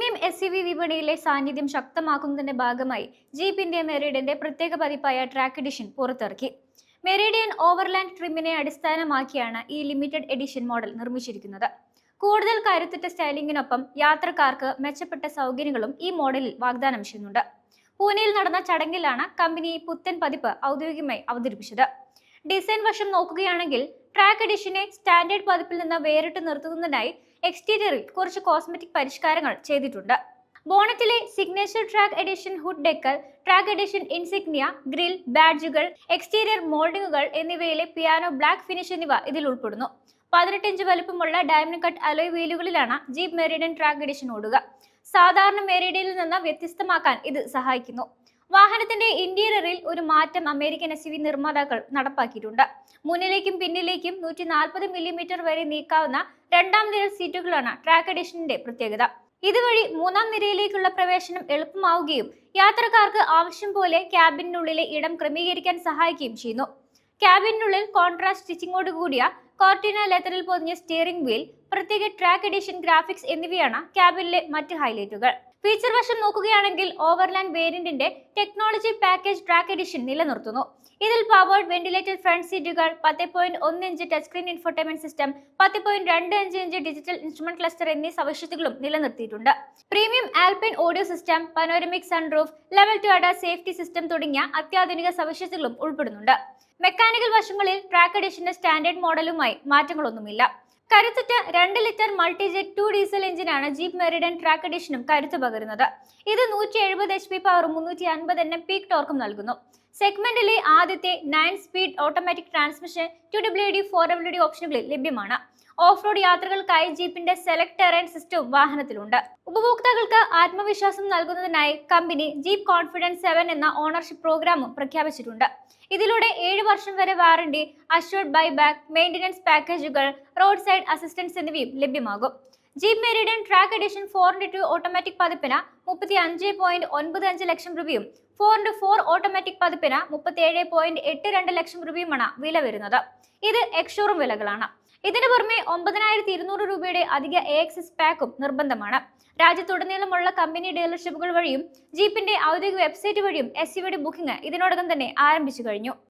Premium SUV വിപണിയിലെ സാന്നിധ്യം ശക്തമാക്കുന്നതിന്റെ ഭാഗമായി ജീപ്പ് ഇന്ത്യ മെറിഡിയന്റെ പ്രത്യേക പതിപ്പായ ട്രാക്ക് എഡിഷൻ പുറത്തിറക്കി. മെറിഡിയൻ ഓവർലാൻഡ് ട്രിമിനെ അടിസ്ഥാനമാക്കിയാണ് ഈ ലിമിറ്റഡ് എഡിഷൻ മോഡൽ നിർമ്മിച്ചിരിക്കുന്നത്. കൂടുതൽ കരുത്തുറ്റ സ്റ്റൈലിംഗിനൊപ്പം യാത്രക്കാർക്ക് മെച്ചപ്പെട്ട സൗകര്യങ്ങളും ഈ മോഡലിൽ വാഗ്ദാനം ചെയ്യുന്നുണ്ട്. പൂനെയിൽ നടന്ന ചടങ്ങിലാണ് കമ്പനി ഈ പുത്തൻ പതിപ്പ് ഔദ്യോഗികമായി അവതരിപ്പിച്ചത്. ഡിസൈൻ വശം നോക്കുകയാണെങ്കിൽ ട്രാക്ക് എഡിഷനെ സ്റ്റാൻഡേർഡ് പതിപ്പിൽ നിന്ന് വേറിട്ട് നിർത്തുന്നതിനായി എക്സ്റ്റീരിയറിൽ കുറച്ച് കോസ്മെറ്റിക് പരിഷ്കാരങ്ങൾ ചെയ്തിട്ടുണ്ട്. ബോണറ്റിലെ signature track edition hood decal, track edition insignia, grille, ബാഡ്ജുകൾ, എക്സ്റ്റീരിയർ മോൾഡിങ്ങുകൾ എന്നിവയിലെ പിയാനോ ബ്ലാക്ക് ഫിനിഷ് എന്നിവ ഇതിൽ ഉൾപ്പെടുന്നു. 18 ഇഞ്ച് വലുപ്പമുള്ള ഡയമണ്ട് കട്ട് അലോയ് വീലുകളിലാണ് ജീപ്പ് മെറിഡിയൻ ട്രാക്ക് എഡിഷൻ ഓടുക. സാധാരണ മെറിഡിയനിൽ നിന്ന് വ്യത്യസ്തമാക്കാൻ ഇത് സഹായിക്കുന്നു. വാഹനത്തിന്റെ ഇന്റീരിയറിൽ ഒരു മാറ്റം അമേരിക്കൻ SUV നിർമ്മാതാക്കൾ നടപ്പാക്കിയിട്ടുണ്ട്. മുന്നിലേക്കും പിന്നിലേക്കും 140 മില്ലിമീറ്റർ വരെ നീക്കാവുന്ന രണ്ടാം നിര സീറ്റുകളാണ് ട്രാക്ക് എഡിഷന്റെ പ്രത്യേകത. ഇതുവഴി മൂന്നാം നിരയിലേക്കുള്ള പ്രവേശനം എളുപ്പമാവുകയും യാത്രക്കാർക്ക് ആവശ്യം പോലെ ക്യാബിനുള്ളിലെ ഇടം ക്രമീകരിക്കാൻ സഹായിക്കുകയും ചെയ്യുന്നു. ക്യാബിനുള്ളിൽ കോൺട്രാസ്റ്റ് സ്റ്റിച്ചിങ്ങോട് കൂടിയ കോർട്ടിന ലെതറിൽ പൊതിഞ്ഞ സ്റ്റിയറിംഗ് വീൽ, പ്രത്യേക ട്രാക്ക് എഡിഷൻ ഗ്രാഫിക്സ് എന്നിവയാണ് ക്യാബിനിലെ മറ്റ് ഹൈലൈറ്റുകൾ. ഫീച്ചർ വശം നോക്കുകയാണെങ്കിൽ ഓവർലാൻഡ് വേരിയന്റിന്റെ ടെക്നോളജി പാക്കേജ് ട്രാക്ക് എഡിഷൻ നിലനിർത്തുന്നു. ഇതിൽ പവേർഡ് വെന്റിലേറ്റഡ് ഫ്രണ്ട് സീറ്റുകൾ, 10.1 inch touch screen infotainment system, 10.25 inch digital instrument cluster എന്നീ സവിശേഷതകളും നിലനിർത്തിയിട്ടുണ്ട്. Premium Alpine audio system, panoramic sunroof, level 2 ADAS safety system തുടങ്ങിയ അത്യാധുനിക സവിശേഷതകളും ഉൾപ്പെടുന്നുണ്ട്. മെക്കാനിക്കൽ വശങ്ങളിൽ ട്രാക്ക് എഡിഷന്റെ സ്റ്റാൻഡേർഡ് മോഡലുമായി മാറ്റങ്ങളൊന്നുമില്ല. കരുത്തുറ്റ 2 ലിറ്റർ മൾട്ടിജെറ്റ് 2 ഡീസൽ എഞ്ചിനാണ് ജീപ്പ് മെറിഡിയൻ ട്രാക്ക് എഡിഷനും കരുത്ത് പകരുന്നത്. ഇത് 170 HP പവറും 350 Nm പീക്ക് ടോർക്കും നൽകുന്നു. സെഗ്മെന്റിലെ ആദ്യത്തെ 9 speed automatic transmission 2WD 4WD ഓപ്ഷനുകളിൽ ലഭ്യമാണ്. ഓഫ് റോഡ് യാത്രകൾക്കായി ജീപ്പിന്റെ സെലക്ട് ടെറൈൻ സിസ്റ്റവും വാഹനത്തിലുണ്ട്. ഉപഭോക്താക്കൾക്ക് ആത്മവിശ്വാസം നൽകുന്നതിനായി കമ്പനി ജീപ്പ് കോൺഫിഡൻസ് 7 എന്ന ഓണർഷിപ്പ് പ്രോഗ്രാമും പ്രഖ്യാപിച്ചിട്ടുണ്ട്. ഇതിലൂടെ 7 വർഷം വരെ വാറണ്ടി, അഷ്വർഡ് ബൈബാക്ക്, മെയിന്റനൻസ് പാക്കേജുകൾ, റോഡ് സൈഡ് അസിസ്റ്റൻസ് എന്നിവയും ലഭ്യമാകും. Jeep Meridian track edition 4x2 automatic പതിപ്പിന് 35.95 ലക്ഷം രൂപയും 4x4 ഓട്ടോമാറ്റിക് പതിപ്പിന് 37.82 ലക്ഷം രൂപയുമാണ് വില വരുന്നത്. ഇത് എക്സ്ഷോറൂം വിലകളാണ്. ഇതിനു പുറമെ 9200 രൂപയുടെ അധിക AXS പാക്കും നിർബന്ധമാണ്. രാജ്യത്തുടനീളമുള്ള കമ്പനി ഡീലർഷിപ്പുകൾ വഴിയും ജീപ്പിന്റെ ഔദ്യോഗിക വെബ്സൈറ്റ് വഴിയും SUV ബുക്കിംഗ് ഇതിനോടകം തന്നെ ആരംഭിച്ചു കഴിഞ്ഞു.